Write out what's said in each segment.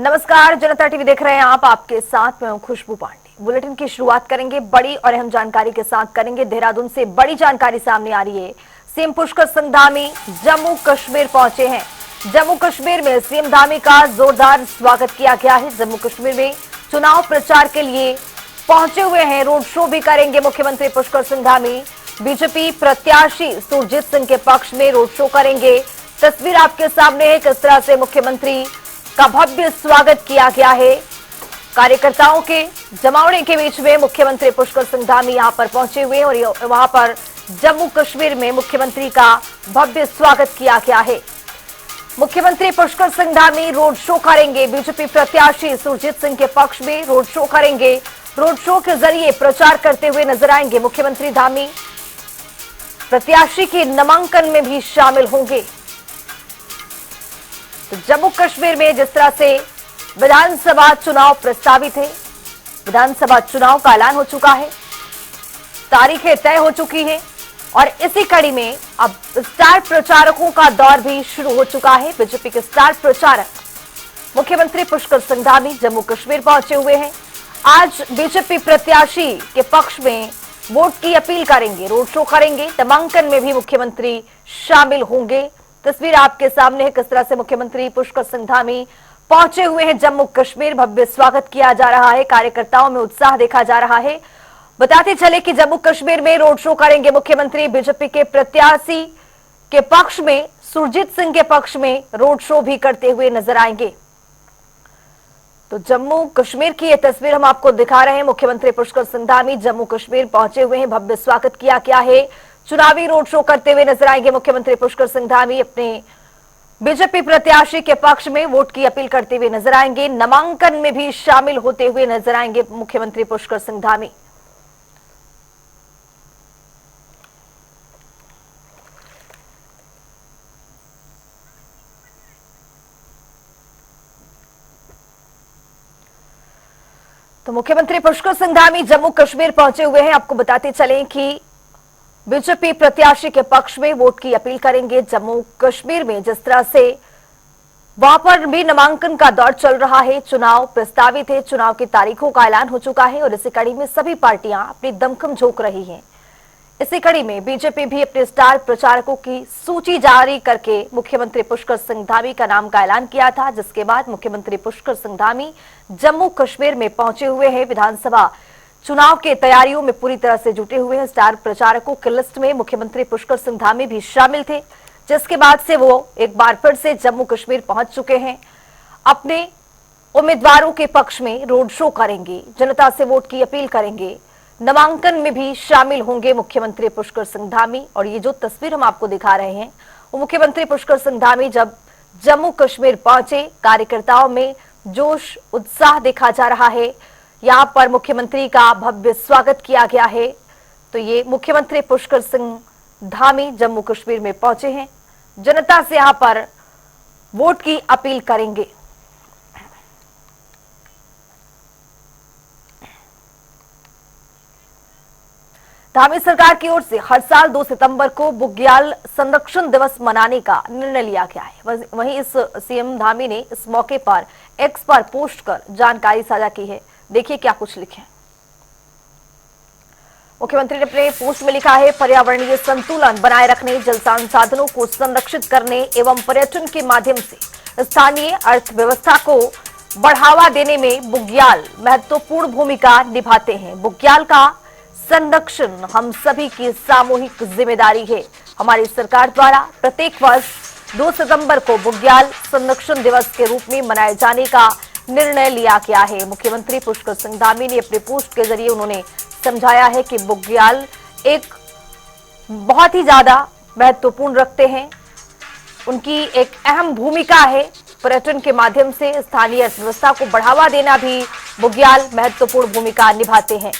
नमस्कार, जनता टीवी देख रहे हैं आप। आपके साथ मैं हूं खुशबू पांडे। बुलेटिन की शुरुआत करेंगे बड़ी और अहम जानकारी के साथ। करेंगे देहरादून से बड़ी जानकारी सामने आ रही है। सीएम पुष्कर सिंह धामी जम्मू कश्मीर पहुंचे हैं। जम्मू कश्मीर में सीएम धामी का जोरदार स्वागत किया गया है। जम्मू कश्मीर में चुनाव प्रचार के लिए पहुंचे हुए हैं। रोड शो भी करेंगे मुख्यमंत्री पुष्कर सिंह धामी। बीजेपी प्रत्याशी सुरजीत सिंह के पक्ष में रोड शो करेंगे। तस्वीर आपके सामने है, किस तरह से मुख्यमंत्री का भव्य स्वागत किया गया है। कार्यकर्ताओं के जमावड़े के बीच में मुख्यमंत्री पुष्कर सिंह धामी यहां पर पहुंचे हुए हैं और वहां पर जम्मू कश्मीर में मुख्यमंत्री का भव्य स्वागत किया गया है। मुख्यमंत्री पुष्कर सिंह धामी रोड शो करेंगे। बीजेपी प्रत्याशी सुरजीत सिंह के पक्ष में रोड शो करेंगे। रोड शो के जरिए प्रचार करते हुए नजर आएंगे मुख्यमंत्री धामी। प्रत्याशी के नामांकन में भी शामिल होंगे। तो जम्मू कश्मीर में जिस तरह से विधानसभा चुनाव प्रस्तावित है, विधानसभा चुनाव का ऐलान हो चुका है, तारीखें तय हो चुकी हैं और इसी कड़ी में अब स्टार प्रचारकों का दौर भी शुरू हो चुका है। बीजेपी के स्टार प्रचारक मुख्यमंत्री पुष्कर सिंह धामी जम्मू कश्मीर पहुंचे हुए हैं। आज बीजेपी प्रत्याशी के पक्ष में वोट की अपील करेंगे, रोड शो करेंगे। नामांकन में भी मुख्यमंत्री शामिल होंगे। तस्वीर आपके सामने है, किस तरह से मुख्यमंत्री पुष्कर सिंह धामी पहुंचे हुए हैं जम्मू कश्मीर। भव्य स्वागत किया जा रहा है। कार्यकर्ताओं में उत्साह देखा जा रहा है। बताते चले कि जम्मू कश्मीर में रोड शो करेंगे मुख्यमंत्री। बीजेपी के प्रत्याशी के पक्ष में, सुरजीत सिंह के पक्ष में रोड शो भी करते हुए नजर आएंगे। तो जम्मू कश्मीर की यह तस्वीर हम आपको दिखा रहे हैं। मुख्यमंत्री पुष्कर सिंह धामी जम्मू कश्मीर पहुंचे हुए हैं। भव्य स्वागत किया गया है। चुनावी रोड शो करते हुए नजर आएंगे मुख्यमंत्री पुष्कर सिंह धामी। अपने बीजेपी प्रत्याशी के पक्ष में वोट की अपील करते हुए नजर आएंगे। नामांकन में भी शामिल होते हुए नजर आएंगे मुख्यमंत्री पुष्कर सिंह धामी। तो मुख्यमंत्री पुष्कर सिंह धामी जम्मू कश्मीर पहुंचे हुए हैं। आपको बताते चलें कि बीजेपी प्रत्याशी के पक्ष में वोट की अपील करेंगे जम्मू कश्मीर में। जिस तरह से वहां पर भी नामांकन का दौर चल रहा है, चुनाव प्रस्तावित है, चुनाव की तारीखों का ऐलान हो चुका है और इसी कड़ी में सभी पार्टियां अपनी दमखम झोंक रही हैं। इसी कड़ी में बीजेपी भी अपने स्टार प्रचारकों की सूची जारी करके मुख्यमंत्री पुष्कर सिंह धामी का नाम का ऐलान किया था, जिसके बाद मुख्यमंत्री पुष्कर सिंह धामी जम्मू कश्मीर में पहुंचे हुए हैं। विधानसभा चुनाव के तैयारियों में पूरी तरह से जुटे हुए हैं। स्टार प्रचारकों की लिस्ट में मुख्यमंत्री पुष्कर सिंह धामी भी शामिल थे, जिसके बाद से वो एक बार फिर से जम्मू कश्मीर पहुंच चुके हैं। अपने उम्मीदवारों के पक्ष में रोड शो करेंगे, जनता से वोट की अपील करेंगे। नामांकन में भी शामिल होंगे मुख्यमंत्री पुष्कर सिंह धामी। और ये जो तस्वीर हम आपको दिखा रहे हैं, वो मुख्यमंत्री पुष्कर सिंह धामी जब जम्मू कश्मीर पहुंचे, कार्यकर्ताओं में जोश उत्साह देखा जा रहा है। यहां पर मुख्यमंत्री का भव्य स्वागत किया गया है। तो ये मुख्यमंत्री पुष्कर सिंह धामी जम्मू कश्मीर में पहुंचे हैं। जनता से यहां पर वोट की अपील करेंगे। धामी सरकार की ओर से हर साल 2 सितंबर को बुग्याल संरक्षण दिवस मनाने का निर्णय लिया गया है। वहीं इस सीएम धामी ने इस मौके पर एक्स पर पोस्ट कर जानकारी साझा की है। देखिए क्या कुछ लिखे। मुख्यमंत्री ने अपने पोस्ट में लिखा है, पर्यावरणीय संतुलन बनाए रखने, जल संसाधनों को संरक्षित करने एवं पर्यटन के माध्यम से स्थानीय अर्थव्यवस्था को बढ़ावा देने में बुग्याल महत्वपूर्ण भूमिका निभाते हैं। बुग्याल का संरक्षण हम सभी की सामूहिक जिम्मेदारी है। हमारी सरकार द्वारा प्रत्येक वर्ष 2 सितंबर को बुग्याल संरक्षण दिवस के रूप में मनाए जाने का निर्णय लिया गया है। मुख्यमंत्री पुष्कर सिंह धामी ने अपने पोस्ट के जरिए उन्होंने समझाया है कि बुग्याल एक बहुत ही ज्यादा महत्वपूर्ण रखते हैं। उनकी एक अहम भूमिका है। पर्यटन के माध्यम से स्थानीय अर्थव्यवस्था को बढ़ावा देना भी बुग्याल महत्वपूर्ण भूमिका निभाते हैं।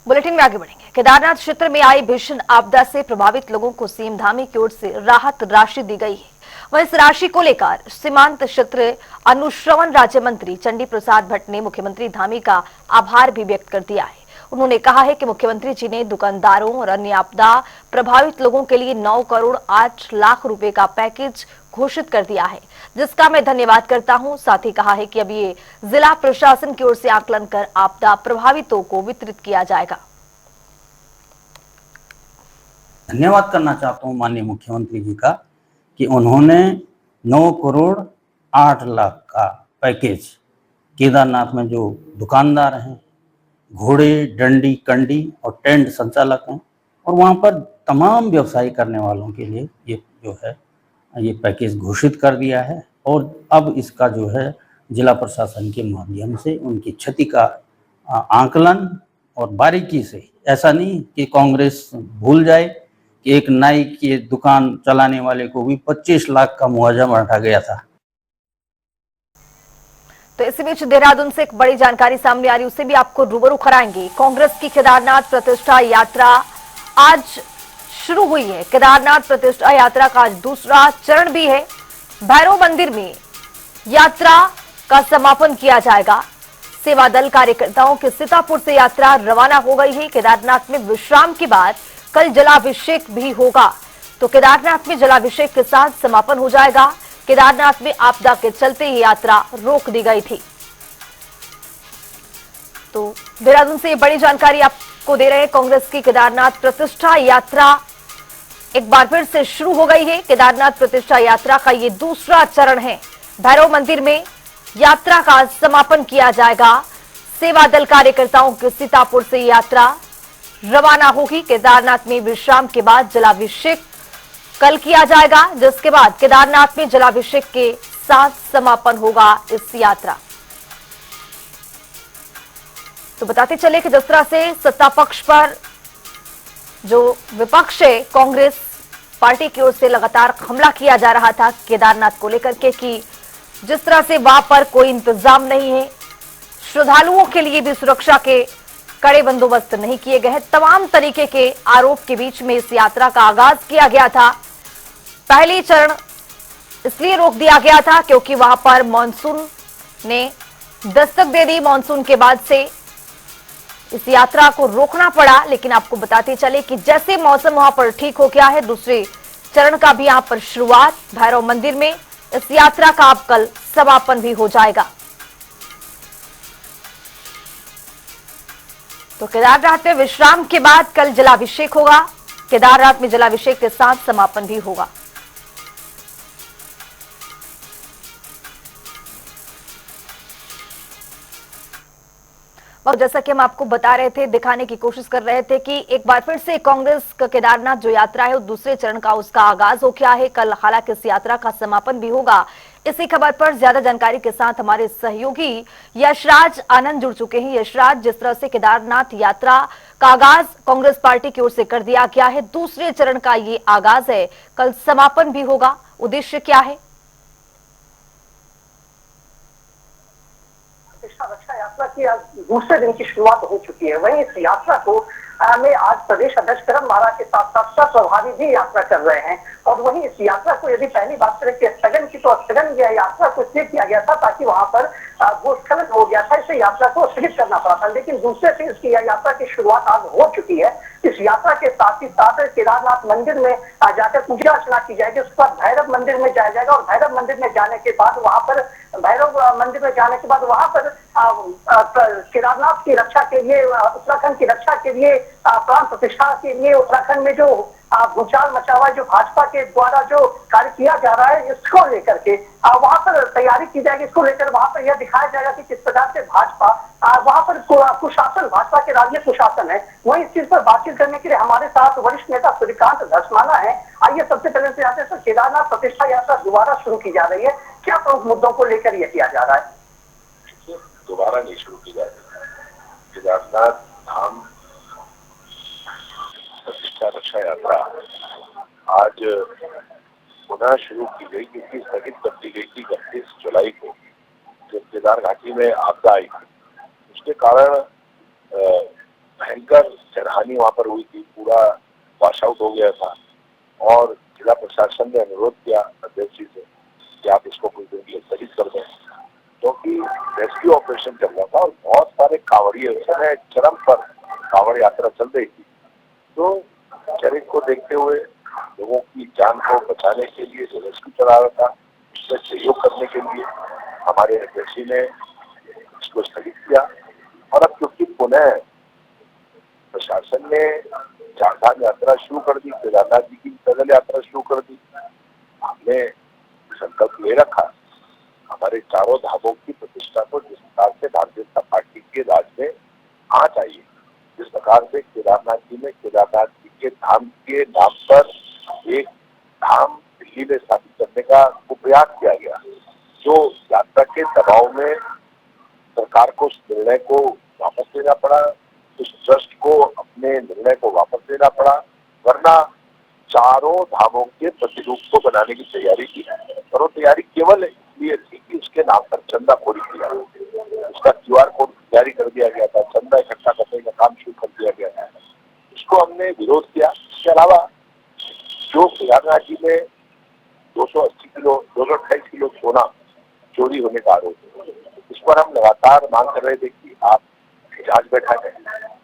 बुलेटिन में आगे बढ़ेंगे। केदारनाथ क्षेत्र में आई भीषण आपदा से प्रभावित लोगों को सीएम धामी की ओर से राहत राशि दी गई है। वहीं इस राशि को लेकर सीमांत क्षेत्र अनुश्रवण राज्य मंत्री चंडी प्रसाद भट्ट ने मुख्यमंत्री धामी का आभार भी व्यक्त कर दिया है। उन्होंने कहा है कि मुख्यमंत्री जी ने दुकानदारों और अन्य आपदा प्रभावित लोगों के लिए 9 करोड़ 8 लाख रुपए का पैकेज घोषित कर दिया है, जिसका मैं धन्यवाद करता हूं। साथ ही कहा है कि अब ये जिला प्रशासन की ओर से आकलन कर आपदा प्रभावितों को वितरित किया जाएगा। धन्यवाद करना चाहता हूं माननीय मुख्यमंत्री जी का कि उन्होंने 9 करोड़ 8 लाख का पैकेज केदारनाथ में जो दुकानदार हैं, घोड़े, डंडी, कंडी और टेंट संचालक हैं और वहाँ पर तमाम व्यवसाय करने वालों के लिए ये जो है ये पैकेज घोषित कर दिया है। और अब इसका जो है जिला प्रशासन के माध्यम से उनकी क्षति का आकलन और बारीकी से, ऐसा नहीं कि कांग्रेस भूल जाए कि एक नाई की दुकान चलाने वाले को भी 25 लाख का मुआवजा बांटा गया था। तो इसी बीच देहरादून से एक बड़ी जानकारी सामने आ रही, उसे भी आपको रूबरू कराएंगे। कांग्रेस की केदारनाथ प्रतिष्ठा यात्रा आज शुरू हुई है। केदारनाथ प्रतिष्ठा यात्रा का आज दूसरा चरण भी है। भैरव मंदिर में यात्रा का समापन किया जाएगा। सेवा दल कार्यकर्ताओं के सीतापुर से यात्रा रवाना हो गई है। केदारनाथ में विश्राम के बाद कल जलाभिषेक भी होगा, तो केदारनाथ में जलाभिषेक के साथ समापन हो जाएगा। केदारनाथ में आपदा के चलते ये यात्रा रोक दी गई थी। तो देहरादून से ये बड़ी जानकारी आपको दे रहे हैं। कांग्रेस की केदारनाथ प्रतिष्ठा यात्रा एक बार फिर से शुरू हो गई है। केदारनाथ प्रतिष्ठा यात्रा का ये दूसरा चरण है। भैरव मंदिर में यात्रा का समापन किया जाएगा। सेवा दल कार्यकर्ताओं की सीतापुर से यात्रा रवाना होगी। केदारनाथ में विश्राम के बाद जलाभिषेक कल किया जाएगा, जिसके बाद केदारनाथ में जलाभिषेक के साथ समापन होगा इस यात्रा। तो बताते चले कि जिस तरह से सत्ता पक्ष पर जो विपक्ष है, कांग्रेस पार्टी की ओर से लगातार हमला किया जा रहा था केदारनाथ को लेकर के कि जिस तरह से वहां पर कोई इंतजाम नहीं है, श्रद्धालुओं के लिए भी सुरक्षा के कड़े बंदोबस्त नहीं किए गए हैं। तमाम तरीके के आरोप के बीच में इस यात्रा का आगाज किया गया था। पहली चरण इसलिए रोक दिया गया था क्योंकि वहां पर मानसून ने दस्तक दे दी। मानसून के बाद से इस यात्रा को रोकना पड़ा, लेकिन आपको बताते चले कि जैसे मौसम वहां पर ठीक हो गया है, दूसरे चरण का भी यहां पर शुरुआत भैरव मंदिर में इस यात्रा का अब कल समापन भी हो जाएगा। तो केदारनाथ में विश्राम के बाद कल जलाभिषेक होगा। केदारनाथ में जलाभिषेक के साथ समापन भी होगा। और जैसा कि हम आपको बता रहे थे, दिखाने की कोशिश कर रहे थे कि एक बार फिर से कांग्रेस का केदारनाथ जो यात्रा है, दूसरे चरण का उसका आगाज हो गया है। कल हालांकि इस यात्रा का समापन भी होगा। इसी खबर पर ज्यादा जानकारी के साथ हमारे सहयोगी यशराज आनंद जुड़ चुके हैं। यशराज, जिस तरह से केदारनाथ यात्रा का आगाज कांग्रेस पार्टी की ओर से कर दिया गया है, दूसरे चरण का ये आगाज है, कल समापन भी होगा, उद्देश्य क्या है? रक्षा यात्रा की आज दूसरे दिन की शुरुआत हो चुकी है। वहीं इस यात्रा को में आज प्रदेश अध्यक्ष करम मारा के साथ साथ सब प्रभारी भी यात्रा कर रहे हैं। और वहीं इस यात्रा को यदि पहली बात करें कि स्थगन की, तो स्थगन यह यात्रा को इसलिए किया गया था ताकि वहां पर भूस्खलन हो गया था, इसे यात्रा को स्थगित करना पड़ा था। लेकिन दूसरे से इसकी यात्रा की शुरुआत आज हो चुकी है। इस यात्रा के साथ ही साथ केदारनाथ मंदिर में जाकर पूजा अर्चना की जाएगी। उसके बाद भैरव मंदिर में जाया जाएगा और भैरव मंदिर में जाने के बाद वहां पर केदारनाथ की रक्षा के लिए, उत्तराखंड की रक्षा के लिए, प्राण प्रतिष्ठा के लिए उत्तराखंड में जो भूचाल मचा हुआ है, जो भाजपा के द्वारा जो कार्य किया जा रहा है, इसको लेकर के वहां पर तैयारी की जाएगी। इसको लेकर वहां पर यह दिखाया जाएगा कि किस प्रकार से भाजपा वहां पर कुशासन, भाजपा के राज्य कुशासन है। वहीं इस चीज पर बातचीत करने के लिए हमारे साथ वरिष्ठ नेता सूर्यकांत धस्माना है। आइए सबसे पहले से आते हैं, केदारनाथ प्रतिष्ठा यात्रा दोबारा शुरू की जा रही है, क्या प्रमुख मुद्दों को लेकर यह किया जा रहा है? दोबारा नहीं शुरू की जा रही। केदारनाथ धाम प्रतिष्ठा रक्षा यात्रा आज पुनः शुरू की गई, क्योंकि स्थगित कर दी गई थी 31 जुलाई को, जब केदार घाटी में आपदा आई। उसके कारण भयंकर चढ़ानी वहां पर हुई थी, पूरा वॉश आउट हो गया था और जिला प्रशासन ने अनुरोध किया अध्यक्ष जी से कि आप इसको कुछ दिन के लिए स्थगित कर दें, क्योंकि रेस्क्यू ऑपरेशन चल रहा था और बहुत सारे कांवड़िए उस समय चरम पर कांवड़ यात्रा चल रही थी। तो चरित्र को देखते हुए लोगों की जान को बचाने के लिए जो रेस्क्यू चला रहा था, उसमें सहयोग करने के लिए हमारे अध्यक्ष जी ने इसको स्थगित किया। और अब क्योंकि पुनः प्रशासन ने चारधाम यात्रा शुरू कर दी, केदारनाथ जी की पैदल यात्रा शुरू कर दी, हमने संकल्प ले रखा हमारे चारों धामों की प्रतिष्ठा को जिस प्रकार से भारतीय जनता पार्टी के राज में आ चाहिए, जिस प्रकार से केदारनाथ जी में केदारनाथ जी के धाम के नाम पर एक धाम दिल्ली में स्थापित करने का प्रयास किया गया, जो यात्रा के दबाव में सरकार को उस निर्णय को वापस लेना पड़ा, उस ट्रस्ट को अपने निर्णय को वापस लेना पड़ा, वरना चारों धामों के प्रतिरूप को बनाने की तैयारी की और वो तैयारी केवल इसलिए थी कि उसके नाम पर चंदाखोरी किया, उसका QR कोड जारी कर दिया गया था, चंदा इकट्ठा करने का काम शुरू कर दिया गया था, उसको हमने विरोध किया। इसके अलावा जो केदारनाथ जी में 228 किलो सोना चोरी होने का आरोप है, इस पर हम लगातार मांग कर रहे थे कि आप जांच बैठा करें।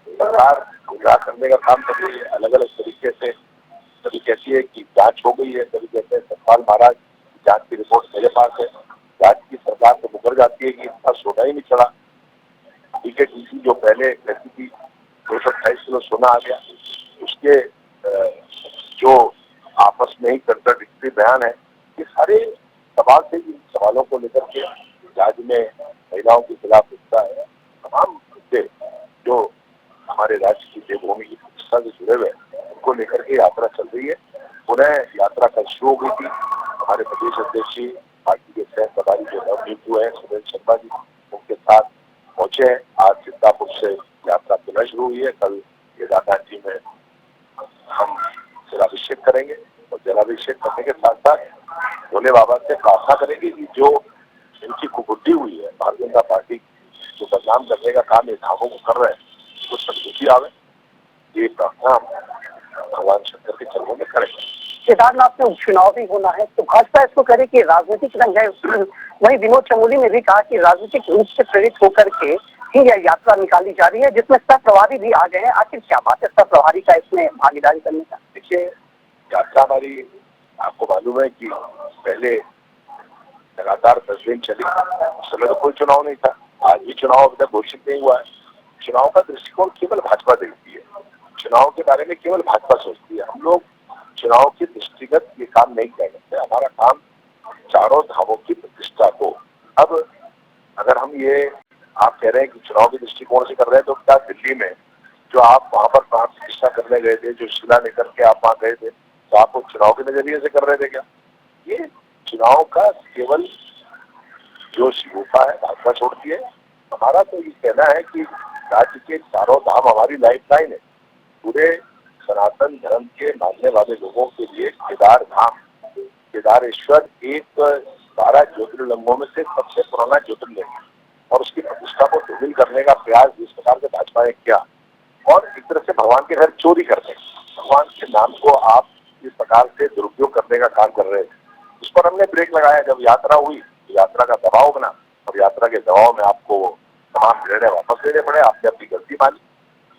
सरकार गुमराह करने का काम कर रही है अलग अलग तरीके से, कभी कहती है कि जांच हो गई है, कभी कहते हैं सतपाल महाराज जांच की रिपोर्ट मेरे पास है, जांच की सरकार तो मुकर जाती है कि इतना सोना ही नहीं चढ़ा। टीसी जो पहले कहती थी 228 किलो सोना आ गया, उसके जो आपस में ही कंट्राडिक्टरी बयान है, ये सारे सवाल से इन सवालों को लेकर के राज्य में महिलाओं के खिलाफ हिंसा है, तमाम मुद्दे जो हमारे राज्य की देवभूमि की प्रतिष्ठा से जुड़े हुए उनको लेकर के यात्रा चल रही है। पुनः यात्रा कल शुरू हो गई थी। हमारे प्रदेश अध्यक्ष जी, पार्टी के सह प्रभारी जो नवनियुक्त हुए हैं सुरेंद्र शर्मा जी, उनके साथ पहुंचे। आज चित्तापुर से यात्रा पुनः शुरू हुई है। कल केदारनाथ जी में हम जलाभिषेक करेंगे और जलाभिषेक करने के साथ साथ भोले बाबा से प्रार्थना करेंगे कि जो इनकी कुबुद्धि हुई है भारतीय जनता पार्टी जो बदनाम करने का काम ये धामों को कर रहे हैं, वो सदबुद्धि आवे, ये प्रार्थना भगवान शंकर के चरणों में करेंगे। केदारनाथ में उपचुनाव भी होना है, तो भाजपा इसको करे कि राजनीतिक रंग है। वहीं विनोद चमोली ने भी कहा कि राजनीतिक रूप से प्रेरित होकर के ही यह यात्रा निकाली जा रही है, जिसमें सह प्रभारी भी आ गए हैं। आखिर क्या बात है सह प्रभारी का इसमें भागीदारी करने का? देखिए, यात्रा हमारी आपको मालूम है कि पहले लगातार 10 दिन चली, उस समय तो कोई चुनाव नहीं था, आज भी चुनाव अभी तक घोषित नहीं हुआ है। चुनाव का दृष्टिकोण केवल भाजपा देखती है, चुनाव के बारे में केवल भाजपा सोचती है। हम लोग चुनाव के दृष्टिगत ये काम नहीं कर सकते। हमारा काम चारों धामों की प्रतिष्ठा को, अब अगर हम ये आप कह रहे हैं कि चुनाव के दृष्टिकोण से कर रहे हैं, तो क्या दिल्ली में जो आप वहां पर प्राण प्रतिष्ठा करने गए थे, जो शिला लेकर के आप वहां गए थे, तो आप चुनाव के नजरिए से कर रहे थे क्या? ये चुनाव का केवल जो शिवूपा है भाजपा छोड़ती है। हमारा तो ये कहना है कि राज्य के चारों धाम हमारी लाइफलाइन है। पूरे सनातन धर्म के मानने वाले लोगों के लिए केदार धाम, केदारेश्वर एक 12 ज्योतिर्लिंगों में से सबसे पुराना ज्योतिर्लिंग है और उसकी प्रतिष्ठा को दुर्बल करने का प्रयास जिस प्रकार से भाजपा ने किया और एक तरह से भगवान के घर चोरी करने, भगवान के नाम को आप इस प्रकार से दुरुपयोग करने का काम कर रहे थे, उस पर हमने ब्रेक लगाया। जब यात्रा हुई, यात्रा का दबाव बना और यात्रा के दबाव में आपको तमाम निर्णय वापस लेने पड़े। आपने अपनी गलती मानी,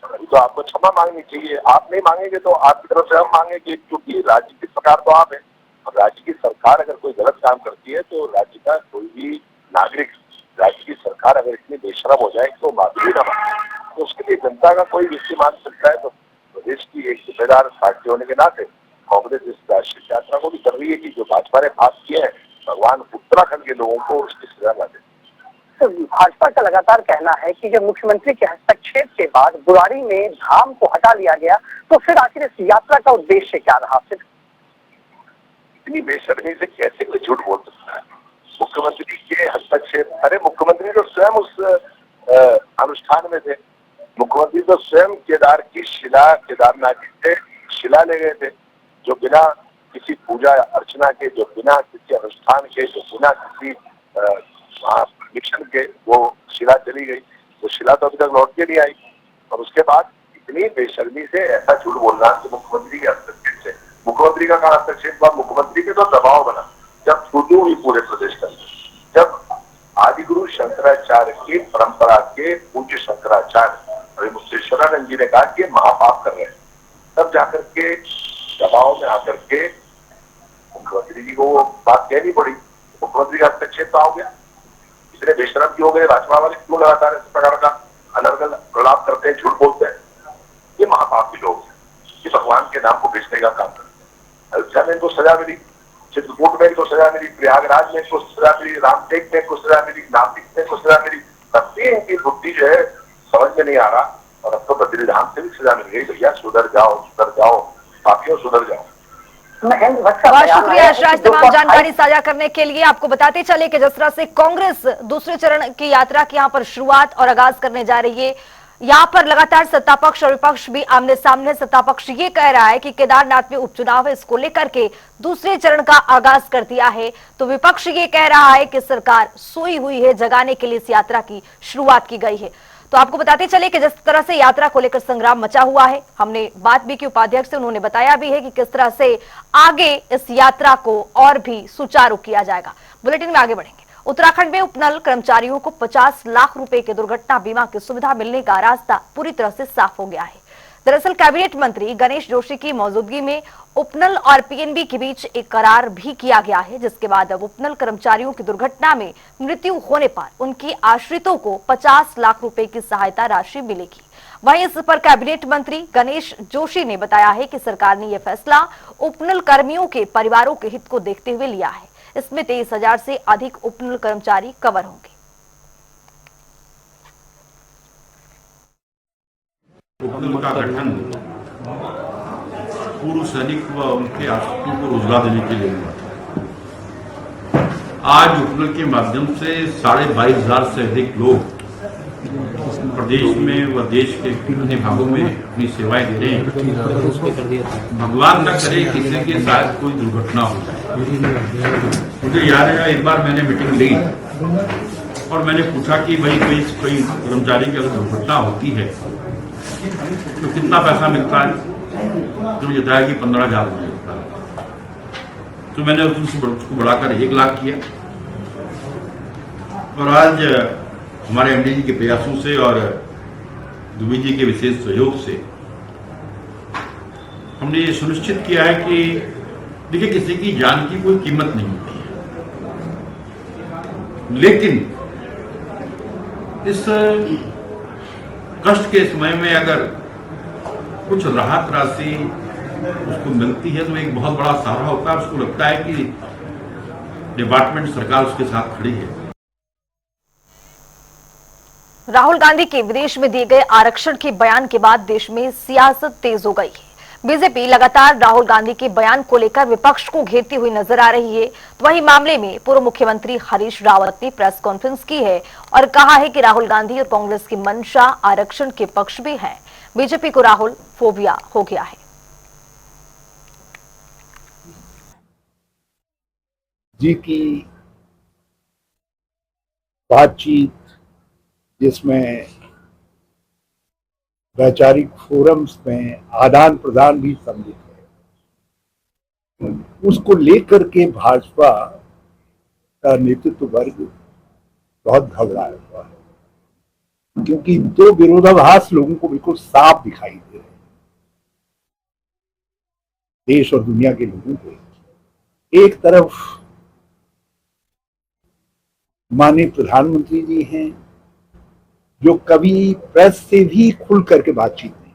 अभी तो आपको क्षमा मांगनी चाहिए। आप नहीं मांगेंगे तो आपकी तरफ से हम मांगेंगे, क्योंकि राज्य की सरकार तो आप है और राज्य की सरकार अगर कोई गलत काम करती है तो राज्य का कोई भी नागरिक, राज्य की सरकार अगर इतनी बेशरम हो जाए तो माफी भी ना मांगे, तो उसके लिए जनता का कोई व्यक्ति मांग सकता है। तो प्रदेश की एक जिम्मेदार पार्टी होने के नाते कांग्रेस इस राष्ट्रीय यात्रा को भी कर रही है कि जो भाजपा ने पास किए हैं, भगवान उत्तराखंड के लोगों को उसकी सजा न दे। तो भाजपा का लगातार कहना है कि जब मुख्यमंत्री के हस्तक्षेप के बाद बुराड़ी में धाम को हटा लिया गया, तो फिर आखिर इस यात्रा का उद्देश्य क्या रहा? फिर इतनी बेशर्मी से कैसे कोई झूठ बोल सकता है? मुख्यमंत्री के हस्तक्षेप, अरे मुख्यमंत्री तो स्वयं उस अनुष्ठान में थे। मुख्यमंत्री तो स्वयं केदार की शिला, केदारनाथ जी से शिला ले गए थे, जो बिना किसी पूजा अर्चना के, जो बिना किसी अनुष्ठान के, जो बिना किसी मिशन के वो शिला चली गई। वो शिला तो अभी तक लौट के नहीं आई और उसके बाद इतनी बेशर्मी से ऐसा झूठ बोलना कि मुख्यमंत्री के हस्तक्षेप से मुख्यमंत्री का कहा हस्तक्षेप हुआ, मुख्यमंत्री के तो दबाव बना जब छूटू हुई पूरे प्रदेश के अंदर, जब आदिगुरु शंकराचार्य की परंपरा के पूज्य शंकराचार्य मुक्तेश्वरानंद जी ने कहा कि महापाप कर रहे हैं, तब जाकर के दबाव में आकर के मुख्यमंत्री जी को वो बात कहनी पड़ी। मुख्यमंत्री का हस्तक्षेप हो गया, इतने बेशरम क्यों हो गए, राजभवन वाले क्यों लगातार इस प्रकार का अनर्गल प्रलाप करते हैं, झूठ बोलते हैं। ये महापाप के लोग हैं, ये भगवान के नाम को बेचने का काम करते हैं। अयोध्या में इनको सजा मिली, चित्रकूट में इनको सजा मिली, प्रयागराज में इनको सजा मिली, रामटेक में इनको सजा मिली, नासिक में इनको सजा मिली, तब भी इनकी बुद्धि जो है समझ में नहीं आ रहा। और अब तो बद्रीधाम से भी सजा मिल गई, भैया सुधर जाओ, पापियों सुधर जाओ। बहुत शुक्रिया यशराज तमाम जानकारी साझा करने के लिए। आपको बताते चले कि जिस तरह से कांग्रेस दूसरे चरण की यात्रा की यहाँ पर शुरुआत और आगाज करने जा रही है, यहाँ पर लगातार सत्ता पक्ष और विपक्ष भी आमने सामने। सत्ता पक्ष ये कह रहा है कि केदारनाथ में उपचुनाव है, इसको लेकर के दूसरे चरण का आगाज कर दिया है, तो विपक्ष ये कह रहा है कि सरकार सोई हुई है, जगाने के लिए इस यात्रा की शुरुआत की गई है। तो आपको बताते चले कि जिस तरह से यात्रा को लेकर संग्राम मचा हुआ है, हमने बात भी की उपाध्यक्ष से, उन्होंने बताया भी है कि किस तरह से आगे इस यात्रा को और भी सुचारू किया जाएगा। बुलेटिन में आगे बढ़ेंगे। उत्तराखंड में उपनल कर्मचारियों को 50 लाख रुपए के दुर्घटना बीमा की सुविधा मिलने का रास्ता पूरी तरह से साफ हो गया है। दरअसल कैबिनेट मंत्री गणेश जोशी की मौजूदगी में उपनल और पीएनबी के बीच एक करार भी किया गया है, जिसके बाद अब उपनल कर्मचारियों की दुर्घटना में मृत्यु होने पर उनके आश्रितों को 50 लाख रुपए की सहायता राशि मिलेगी। वहीं इस पर कैबिनेट मंत्री गणेश जोशी ने बताया है कि सरकार ने यह फैसला उपनल कर्मियों के परिवारों के हित को देखते हुए लिया है। इसमें 23,000 से अधिक उपनल कर्मचारी कवर होंगे। उपनल का गठन पूर्व सैनिक व उनके आश्रितों को रोजगार देने के लिए हुआ था। आज उपनल के माध्यम से 22,500 से अधिक लोग प्रदेश में व देश के अन्य भागों में अपनी सेवाएं दे रहे हैं। भगवान न करे किसी के साथ कोई दुर्घटना हो जाए। मुझे याद है एक बार मैंने मीटिंग ली और मैंने पूछा कि भाई कोई कर्मचारी की अगर दुर्घटना होती है तो कितना पैसा मिलता है, तो मुझे बताया कि 15,000 मिलता है। तो मैंने उसको बढ़ाकर 1 लाख किया और आज हमारे एमडी जी के प्रयासों से और दुबे जी के विशेष सहयोग से हमने ये सुनिश्चित किया है कि देखिए किसी की जान की कोई कीमत नहीं होती है, लेकिन इस कष्ट के समय में अगर कुछ राहत राशि उसको मिलती है तो एक बहुत बड़ा सहारा होता है। उसको लगता है कि डिपार्टमेंट सरकार उसके साथ खड़ी है। राहुल गांधी के विदेश में दिए गए आरक्षण के बयान के बाद देश में सियासत तेज हो गई है। बीजेपी लगातार राहुल गांधी के बयान को लेकर विपक्ष को घेरती हुई नजर आ रही है। तो वहीं मामले में पूर्व मुख्यमंत्री हरीश रावत ने प्रेस कॉन्फ्रेंस की है और कहा है कि राहुल गांधी और कांग्रेस की मंशा आरक्षण के पक्ष में है। बीजेपी को राहुल फोबिया हो गया है। जी की बातचीत जिसमें वैचारिक फोरम्स में आदान प्रदान भी सम्मिलित है, उसको लेकर के भाजपा का नेतृत्व वर्ग बहुत घबराया हुआ है, क्योंकि दो विरोधाभास लोगों को बिल्कुल साफ दिखाई दे रहे हैं। देश और दुनिया के लोगों को एक तरफ माननीय प्रधानमंत्री जी हैं जो कभी प्रेस से भी खुल करके बातचीत नहीं,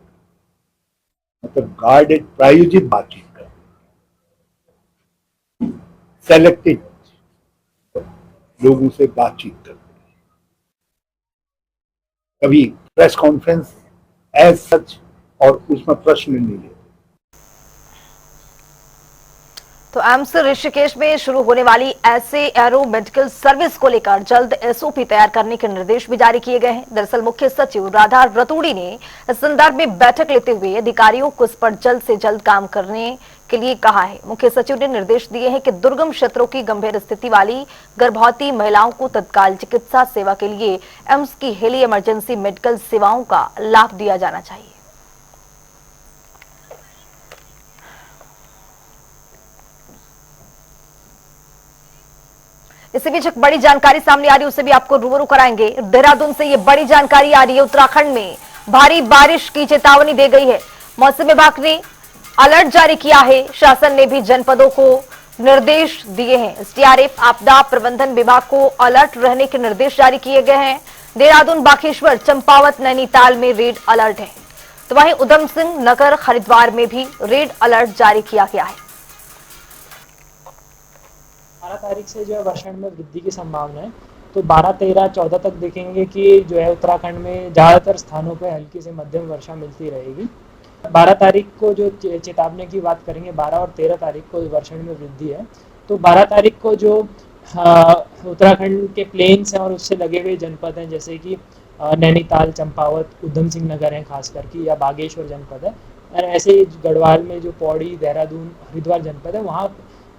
मतलब गार्डेड प्रायोजित बातचीत कर, सेलेक्टेड लोगों से बातचीत करते हैं, कभी प्रेस कॉन्फ्रेंस एज सच और उसमें प्रश्न नहीं लेते। तो एम्स ऋषिकेश में शुरू होने वाली ऐसे एरो मेडिकल सर्विस को लेकर जल्द एसओपी तैयार करने के निर्देश भी जारी किए गए हैं। दरअसल मुख्य सचिव राधा रतूड़ी ने इस संदर्भ में बैठक लेते हुए अधिकारियों को इस पर जल्द से जल्द काम करने के लिए कहा है। मुख्य सचिव ने निर्देश दिए हैं कि दुर्गम क्षेत्रों की गंभीर स्थिति वाली गर्भवती महिलाओं को तत्काल चिकित्सा सेवा के लिए एम्स की हेली इमरजेंसी मेडिकल सेवाओं का लाभ दिया जाना चाहिए। इसी बीच एक बड़ी जानकारी सामने आ रही है, उससे भी आपको रूबरू कराएंगे। देहरादून से ये बड़ी जानकारी आ रही है, उत्तराखंड में भारी बारिश की चेतावनी दे गई है। मौसम विभाग ने अलर्ट जारी किया है। शासन ने भी जनपदों को निर्देश दिए हैं। एसडीआरएफ आपदा प्रबंधन विभाग को अलर्ट रहने के निर्देश जारी किए गए हैं। देहरादून, बागेश्वर, चंपावत, नैनीताल में रेड अलर्ट है। तो वहीं उधम सिंह नगर, हरिद्वार में भी रेड अलर्ट जारी किया गया है। 12 तारीख से जो है वर्षण में वृद्धि की संभावना है। तो 12, 13, 14 तक देखेंगे कि जो है उत्तराखंड में ज़्यादातर स्थानों पर हल्की से मध्यम वर्षा मिलती रहेगी। 12 तारीख को जो चेतावनी की बात करेंगे, 12 और 13 तारीख को वर्षण में वृद्धि है। तो 12 तारीख को जो उत्तराखंड के प्लेन्स हैं और उससे लगे हुए जनपद हैं, जैसे कि नैनीताल, चंपावत, उधम सिंह नगर है खास करके, या बागेश्वर जनपद है, और ऐसे गढ़वाल में जो पौड़ी, देहरादून, हरिद्वार जनपद है, वहाँ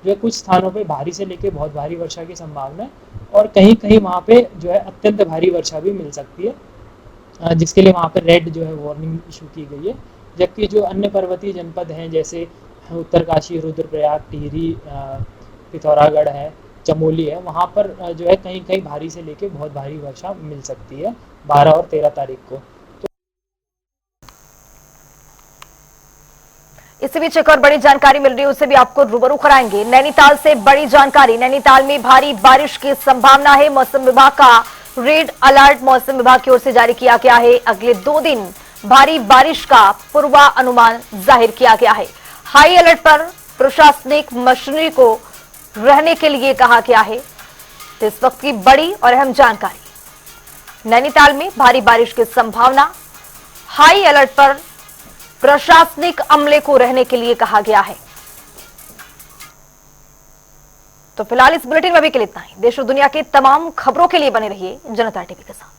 जो है कुछ स्थानों पे भारी से लेके बहुत भारी वर्षा की संभावना है, और कहीं कहीं वहाँ पे जो है अत्यंत भारी वर्षा भी मिल सकती है, जिसके लिए वहाँ पे रेड जो है वार्निंग इशू की गई है। जबकि जो अन्य पर्वतीय जनपद हैं, जैसे उत्तरकाशी, रुद्रप्रयाग, टिहरी, पिथौरागढ़ है, चमोली है, वहाँ पर जो है कहीं कहीं भारी से लेके बहुत भारी वर्षा मिल सकती है 12 और 13 तारीख को। इसी बीच एक और बड़ी जानकारी मिल रही है, उससे भी आपको रूबरू कराएंगे। नैनीताल से बड़ी जानकारी। नैनीताल में भारी बारिश की संभावना है। मौसम विभाग का रेड अलर्ट मौसम विभाग की ओर से जारी किया गया है। अगले 2 दिन भारी बारिश का पूर्वानुमान जाहिर किया गया है। हाई अलर्ट पर प्रशासनिक मशीनरी को रहने के लिए कहा गया है। तो इस वक्त की बड़ी और अहम जानकारी, नैनीताल में भारी बारिश की संभावना, हाई अलर्ट पर प्रशासनिक अमले को रहने के लिए कहा गया है। तो फिलहाल इस बुलेटिन में अभी के लिए इतना ही। देश और दुनिया के तमाम खबरों के लिए बने रहिए जनता टीवी के साथ।